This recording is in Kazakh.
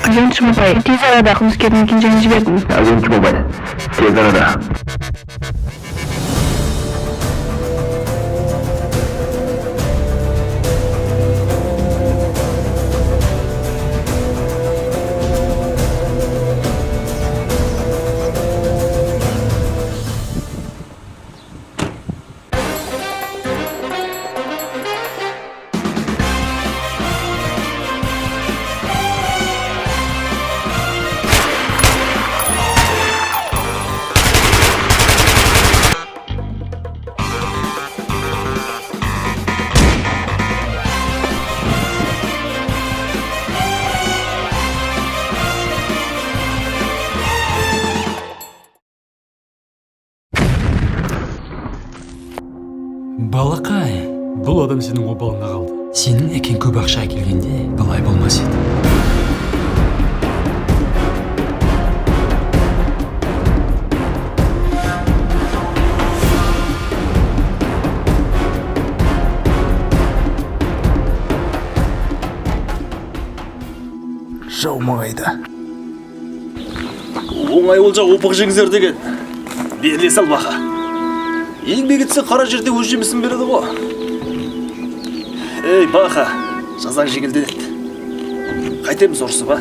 Агент Бабай, тез арада кылмыскердин мекен-жайын жибердим. Агент Бабай, тез арада. Балакай, бұл адам сенің обалыңа қалды. Сенің әкең көп ақша келгенде былай болмас еді. Жаумағайда. Оңай олжа опық жеңіздер деген. Беріле сал бақа. Еңбек етсе қара жерде өз жемісін береді ғой. Ей бақа, жазаң жеңілденеді. Қайтеміз ұрысы ба?